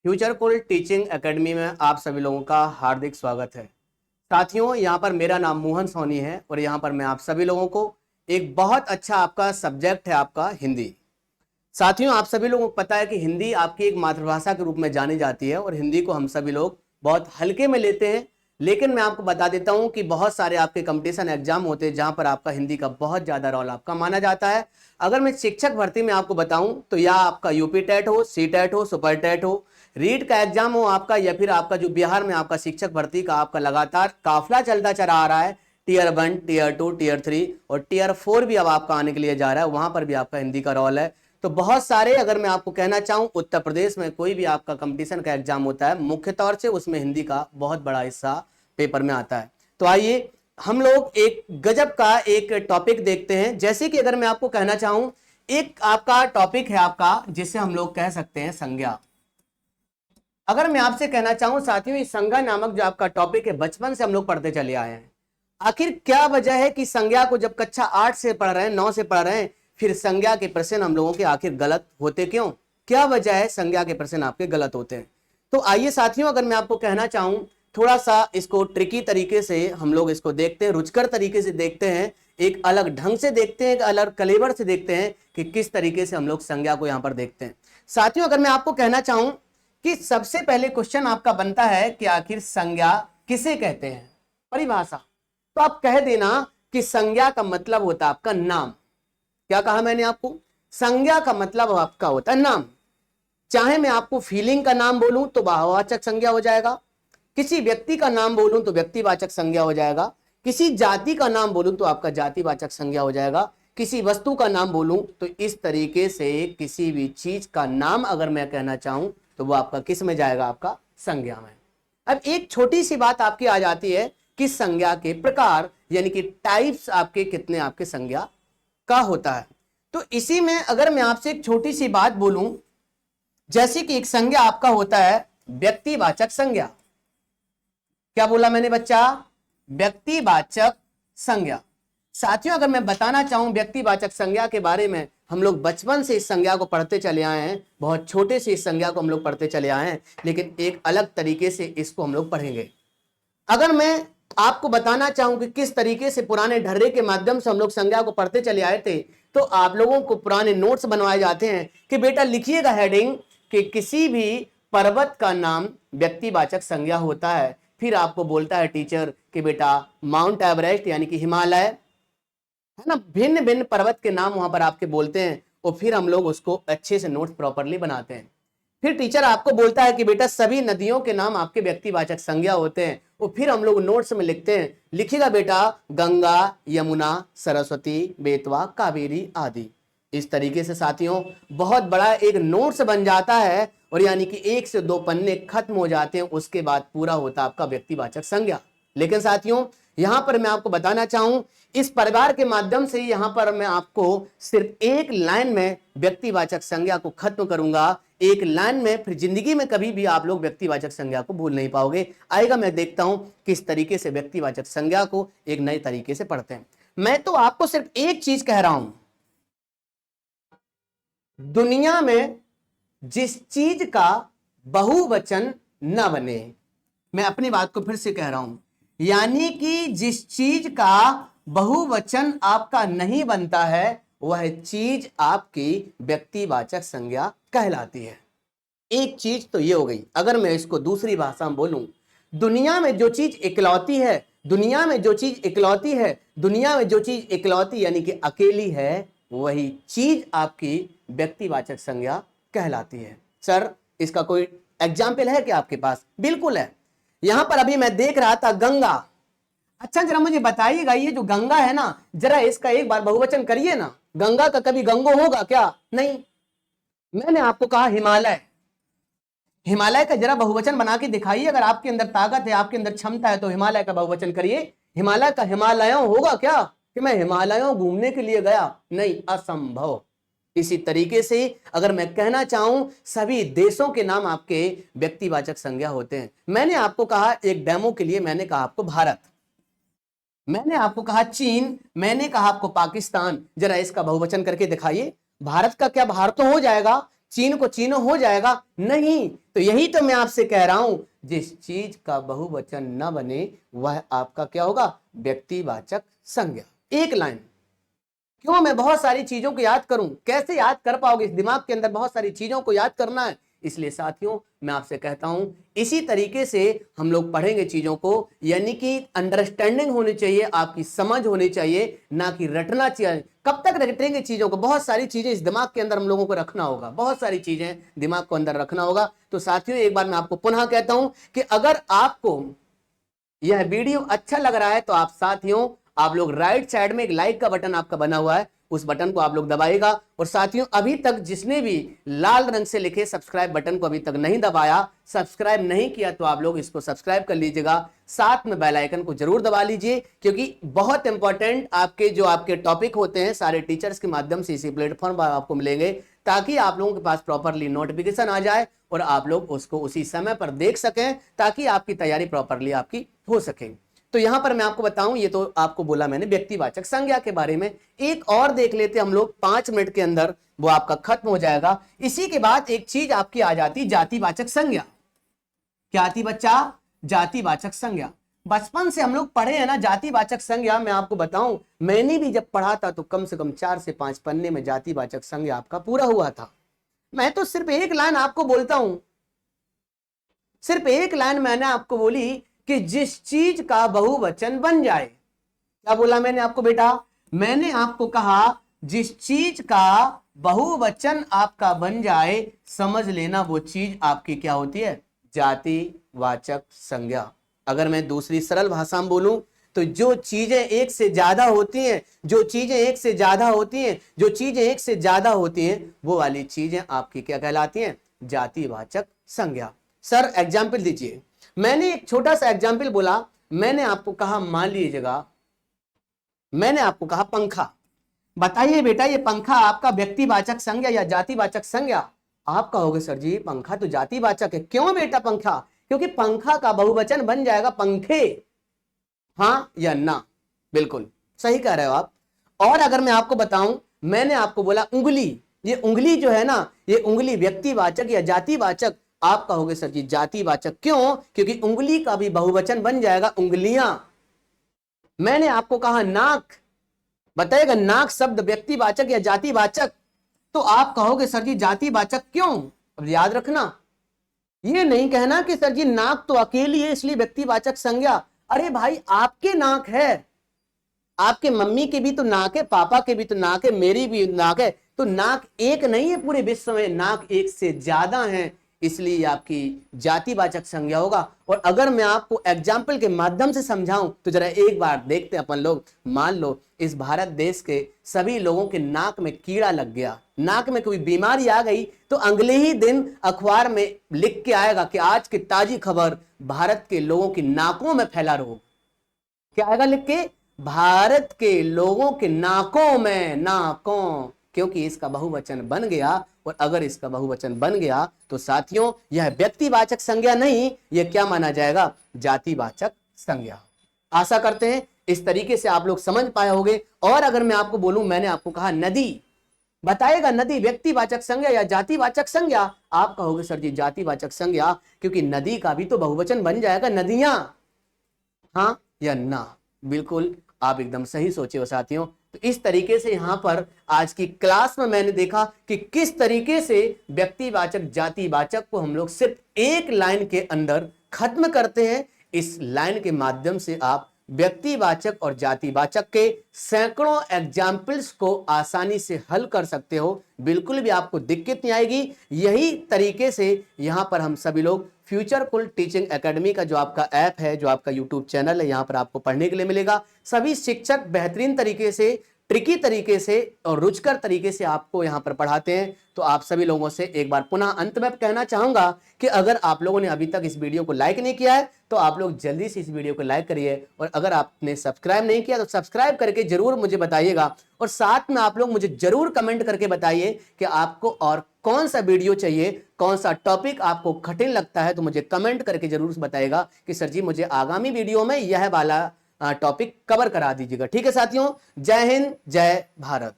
Future cool teaching academy में आप सभी लोगों का हार्दिक स्वागत है। साथियों, यहाँ पर मेरा नाम मोहन सोनी है और यहाँ पर मैं आप सभी लोगों को एक बहुत अच्छा आपका सब्जेक्ट है आपका हिंदी। साथियों, आप सभी लोगों को पता है कि हिंदी आपकी एक मातृभाषा के रूप में जानी जाती है और हिंदी को हम सभी लोग बहुत हल्के में लेते हैं। लेकिन मैं आपको बता देता हूं कि बहुत सारे आपके कंपटीशन एग्जाम होते हैं जहां पर आपका हिंदी का बहुत ज्यादा रोल आपका माना जाता है। अगर मैं शिक्षक भर्ती में आपको बताऊं तो या आपका यूपी टेट हो, सी टेट हो, सुपर टेट हो, रीट का एग्जाम हो आपका, या फिर आपका जो बिहार में आपका शिक्षक भर्ती का आपका लगातार काफिला चलता चला आ रहा है, टीयर 1, टीयर 2, टीयर 3 और टीयर 4 भी अब आपका आने के लिए जा रहा है, वहां पर भी आपका हिंदी का रोल है। तो बहुत सारे, अगर मैं आपको कहना चाहूं, उत्तर प्रदेश में कोई भी आपका कंपटीशन का एग्जाम होता है, मुख्य तौर से उसमें हिंदी का बहुत बड़ा हिस्सा पेपर में आता है। तो आइए हम लोग एक गजब का एक टॉपिक देखते हैं। जैसे कि अगर मैं आपको कहना चाहूं, एक आपका टॉपिक है आपका जिसे हम लोग कह सकते हैं संज्ञा। अगर मैं आपसे कहना चाहूं साथियों, इस संज्ञा नामक जो आपका टॉपिक है बचपन से हम लोग पढ़ते चले आए हैं। आखिर क्या वजह है कि संज्ञा को जब कक्षा 8 से पढ़ रहे हैं, 9 से पढ़ रहे हैं, फिर संज्ञा के प्रश्न हम लोगों के आखिर गलत होते क्यों? क्या वजह है संज्ञा के प्रश्न आपके गलत होते हैं? तो आइए साथियों, अगर मैं आपको कहना चाहूं, थोड़ा सा इसको ट्रिकी तरीके से हम लोग इसको देखते हैं, रुचिकर तरीके से देखते हैं, एक अलग ढंग से देखते हैं, एक अलग कलेवर से देखते हैं कि किस तरीके से हम लोग संज्ञा को यहां पर देखते हैं। साथियों, अगर मैं आपको कहना चाहूं कि सबसे पहले क्वेश्चन आपका बनता है कि आखिर संज्ञा किसे कहते हैं? परिभाषा। तो आप कह देना कि संज्ञा का मतलब होता है आपका नाम। क्या कहा मैंने आपको? संज्ञा का मतलब आपका होता है नाम। चाहे मैं आपको फीलिंग का नाम बोलूं तो भाववाचक संज्ञा हो जाएगा, किसी व्यक्ति का नाम बोलूं तो व्यक्तिवाचक संज्ञा हो जाएगा, किसी जाति का नाम बोलूं तो आपका जातिवाचक संज्ञा हो जाएगा, किसी वस्तु का नाम बोलूं तो इस तरीके से किसी भी चीज का नाम अगर मैं कहना चाहूं तो वो आपका किस में जाएगा? आपका संज्ञा में। अब एक छोटी सी बात आपकी आ जाती है कि संज्ञा के प्रकार यानी कि टाइप्स आपके कितने आपके संज्ञा का होता है। तो इसी में अगर मैं आपसे एक छोटी सी बात बोलूं, जैसे कि एक संज्ञा आपका होता है व्यक्तिवाचक संज्ञा। क्या बोला मैंने बच्चा? व्यक्तिवाचक संज्ञा। साथियों, अगर मैं बताना चाहूं व्यक्तिवाचक संज्ञा के बारे में, हम लोग बचपन से इस संज्ञा को पढ़ते चले आए हैं, बहुत छोटे से इस संज्ञा को हम लोग पढ़ते चले आए हैं, लेकिन एक अलग तरीके से इसको हम लोग पढ़ेंगे। अगर मैं आपको बताना चाहूं कि किस तरीके से पुराने ढर्रे के माध्यम से हम लोग संज्ञा को पढ़ते चले आए थे, तो आप लोगों को पुराने नोट्स बनवाए जाते हैं कि बेटा लिखिएगा हेडिंग कि किसी भी पर्वत का नाम व्यक्तिवाचक संज्ञा होता है। फिर आपको बोलता है टीचर कि बेटा माउंट एवरेस्ट यानी कि हिमालय है ना, भिन्न भिन्न पर्वत के नाम वहां पर आपके बोलते हैं और फिर हम लोग उसको अच्छे से नोट्स प्रॉपरली बनाते हैं। फिर टीचर आपको बोलता है कि बेटा सभी नदियों के नाम आपके व्यक्तिवाचक संज्ञा होते हैं और फिर हम लोग नोट्स में लिखते हैं, लिखिएगा बेटा गंगा, यमुना, सरस्वती, बेतवा, कावेरी आदि। इस तरीके से साथियों बहुत बड़ा एक नोट्स बन जाता है और यानी कि 1 से 2 पन्ने खत्म हो जाते हैं, उसके बाद पूरा होता है आपका व्यक्तिवाचक संज्ञा। लेकिन साथियों यहां पर मैं आपको बताना चाहूं, इस परिवार के माध्यम से यहां पर मैं आपको सिर्फ एक लाइन में व्यक्तिवाचक संज्ञा को खत्म करूंगा, एक लाइन में। फिर जिंदगी में कभी भी आप लोग व्यक्तिवाचक संज्ञा को भूल नहीं पाओगे। आएगा, मैं देखता हूं किस तरीके से व्यक्तिवाचक संज्ञा को एक नए तरीके से पढ़ते हैं। मैं तो आपको सिर्फ एक चीज कह रहा हूं, दुनिया में जिस चीज का बहुवचन न बने, मैं अपनी बात को फिर से कह रहा हूं, यानी कि जिस चीज का बहुवचन आपका नहीं बनता है वह चीज आपकी व्यक्तिवाचक संज्ञा कहलाती है। एक चीज तो ये हो गई। अगर मैं इसको दूसरी भाषा में बोलूं, दुनिया में जो चीज इकलौती है, दुनिया में जो चीज इकलौती है, दुनिया में जो चीज इकलौती यानी कि अकेली है, वही चीज आपकी व्यक्तिवाचक संज्ञा कहलाती है। सर इसका कोई एग्जाम्पल है क्या आपके पास? बिल्कुल है। यहां पर अभी मैं देख रहा था गंगा। अच्छा जरा मुझे बताइएगा, ये जो गंगा है ना, जरा इसका एक बार बहुवचन करिए ना। गंगा का कभी गंगो होगा क्या? नहीं। मैंने आपको कहा हिमालय, हिमालय का जरा बहुवचन बना के दिखाइए। अगर आपके अंदर ताकत है, आपके अंदर क्षमता है तो हिमालय का बहुवचन करिए। हिमालय का हिमालयों होगा क्या कि मैं हिमालयों घूमने के लिए गया? नहीं, असंभव। इसी तरीके से अगर मैं कहना चाहूं, सभी देशों के नाम आपके व्यक्तिवाचक संज्ञा होते हैं। मैंने आपको कहा एक डेमो के लिए, मैंने कहा आपको भारत, मैंने आपको कहा चीन, मैंने कहा आपको पाकिस्तान। जरा इसका बहुवचन करके दिखाइए। भारत का क्या बाहर तो हो जाएगा, चीन को चीनो हो जाएगा? नहीं। तो यही तो मैं आपसे कह रहा हूं, जिस चीज का बहुवचन न बने वह आपका क्या होगा? व्यक्तिवाचक संज्ञा। एक लाइन। क्यों मैं बहुत सारी चीजों को याद करूं? कैसे याद कर पाओगे? इस दिमाग के अंदर बहुत सारी चीजों को याद करना है। इसलिए साथियों मैं आपसे कहता हूं, इसी तरीके से हम लोग पढ़ेंगे चीजों को, यानी कि अंडरस्टैंडिंग होनी चाहिए, आपकी समझ होनी चाहिए, ना कि रटना चाहिए। कब तक रटेंगे चीजों को? बहुत सारी चीजें इस दिमाग के अंदर हम लोगों को रखना होगा, बहुत सारी चीजें दिमाग को अंदर रखना होगा। तो साथियों एक बार मैं आपको पुनः कहता हूं कि अगर आपको यह वीडियो अच्छा लग रहा है तो आप साथियों, आप लोग राइट साइड में एक लाइक का बटन आपका बना हुआ है, उस बटन को आप लोग दबाएगा। और साथियों अभी तक जिसने भी लाल रंग से लिखे सब्सक्राइब बटन को अभी तक नहीं दबाया, सब्सक्राइब नहीं किया, तो आप लोग इसको सब्सक्राइब कर लीजिएगा। साथ में बेल आइकन को जरूर दबा लीजिए, क्योंकि बहुत इंपॉर्टेंट आपके जो आपके टॉपिक होते हैं सारे टीचर्स के माध्यम से इसी प्लेटफॉर्म पर आपको मिलेंगे, ताकि आप लोगों के पास प्रॉपरली नोटिफिकेशन आ जाए और आप लोग उसको उसी समय पर देख सकें, ताकि आपकी तैयारी प्रॉपरली आपकी हो सके। तो यहां पर मैं आपको बताऊं, ये तो आपको बोला मैंने व्यक्तिवाचक संज्ञा के बारे में। एक और देख लेते हम लोग, 5 मिनट के अंदर वो आपका खत्म हो जाएगा। इसी के बाद एक चीज आपकी आ जाती, जातिवाचक संज्ञा। क्या आती बच्चा? जातिवाचक संज्ञा। बचपन से हम लोग पढ़े हैं ना जातिवाचक संज्ञा। मैं आपको बताऊं, मैंने भी जब पढ़ा था तो कम से कम 4 से 5 पन्ने में जातिवाचक संज्ञा आपका पूरा हुआ था। मैं तो सिर्फ एक लाइन आपको बोलता हूं, सिर्फ एक लाइन मैंने आपको बोली कि जिस चीज का बहुवचन बन जाए। क्या बोला मैंने आपको बेटा? मैंने आपको कहा जिस चीज का बहुवचन आपका बन जाए, समझ लेना वो चीज आपकी क्या होती है? जातिवाचक संज्ञा। अगर मैं दूसरी सरल भाषा में बोलूं तो जो चीजें एक से ज्यादा होती हैं, जो चीजें एक से ज्यादा होती हैं, जो चीजें एक से ज्यादा होती हैं, वो वाली चीजें आपकी क्या कहलाती हैं? जातिवाचक संज्ञा। सर एग्जाम्पल दीजिए। मैंने एक छोटा सा एग्जाम्पल बोला, मैंने आपको कहा, मान लीजिएगा मैंने आपको कहा पंखा। बताइए बेटा ये पंखा आपका व्यक्तिवाचक संज्ञा या जातिवाचक संज्ञा? आप कहोगे सर जी पंखा तो जातिवाचक है। क्यों बेटा पंखा? क्योंकि पंखा का बहुवचन बन जाएगा पंखे। हाँ या ना? बिल्कुल सही कह रहे हो आप। और अगर मैं आपको बताऊं, मैंने आपको बोला उंगली। ये उंगली जो है ना, ये उंगली व्यक्तिवाचक या जातिवाचक? आप कहोगे सर जी जातिवाचक। क्यों? क्योंकि उंगली का भी बहुवचन बन जाएगा उंगलियां। मैंने आपको कहा नाक। बताइएगा नाक शब्द व्यक्तिवाचक या जातिवाचक? तो आप कहोगे सर जी जातिवाचक। क्यों? अब याद रखना, ये नहीं कहना कि सर जी नाक तो अकेली है इसलिए व्यक्तिवाचक संज्ञा। अरे भाई आपके नाक है, आपके मम्मी के भी तो नाक है, पापा के भी तो नाक है, मेरी भी नाक है। तो नाक एक नहीं है पूरे विश्व में, नाक एक से ज्यादा है, इसलिए आपकी जातिवाचक संज्ञा होगा। और अगर मैं आपको एग्जाम्पल के माध्यम से समझाऊं तो जरा एक बार देखते हैं अपन लोग। मान लो इस भारत देश के सभी लोगों के नाक में कीड़ा लग गया, नाक में कोई बीमारी आ गई, तो अगले ही दिन अखबार में लिख के आएगा कि आज की ताजी खबर, भारत के लोगों की नाकों में फैला रोग। क्या आएगा लिख के? भारत के लोगों के नाकों में, नाकों, क्योंकि इसका बहुवचन बन गया। और अगर इसका बहुवचन बन गया तो साथियों यह व्यक्तिवाचक संज्ञा नहीं, यह क्या माना जाएगा? जातिवाचक संज्ञा। आशा करते हैं इस तरीके से आप लोग समझ पाए होंगे। और अगर मैं आपको बोलूं, मैंने आपको कहा नदी। बताइएगा नदी व्यक्तिवाचक संज्ञा या जातिवाचक संज्ञा? आप कहोगे सर जी जातिवाचक संज्ञा, क्योंकि नदी का भी तो बहुवचन बन जाएगा नदियां। हाँ या ना? बिल्कुल आप एकदम सही सोचे हो साथियों। तो इस तरीके से यहां पर आज की क्लास में मैंने देखा कि किस तरीके से व्यक्तिवाचक जातिवाचक को हम लोग सिर्फ एक लाइन के अंदर खत्म करते हैं। इस लाइन के माध्यम से आप व्यक्तिवाचक और जातिवाचक के सैकड़ों एग्जाम्पल्स को आसानी से हल कर सकते हो, बिल्कुल भी आपको दिक्कत नहीं आएगी। यही तरीके से यहां पर हम सभी लोग फ्यूचर कुल टीचिंग एकेडमी का जो आपका ऐप है, जो आपका यूट्यूब चैनल है, यहां पर आपको पढ़ने के लिए मिलेगा। सभी शिक्षक बेहतरीन तरीके से, ट्रिकी तरीके से और रुचिकर तरीके से आपको यहां पर पढ़ाते हैं। तो आप सभी लोगों से एक बार पुनः अंत में कहना चाहूंगा कि अगर आप लोगों ने अभी तक इस वीडियो को लाइक नहीं किया है तो आप लोग जल्दी से इस वीडियो को लाइक करिए। और अगर आपने सब्सक्राइब नहीं किया तो सब्सक्राइब करके जरूर मुझे बताइएगा। और साथ में आप लोग मुझे जरूर कमेंट करके बताइए कि आपको और कौन सा वीडियो चाहिए, कौन सा टॉपिक आपको कठिन लगता है, तो मुझे कमेंट करके जरूर बताइएगा कि सर जी मुझे आगामी वीडियो में यह वाला टॉपिक कवर करा दीजिएगा। ठीक है साथियों, जय हिंद, जय भारत।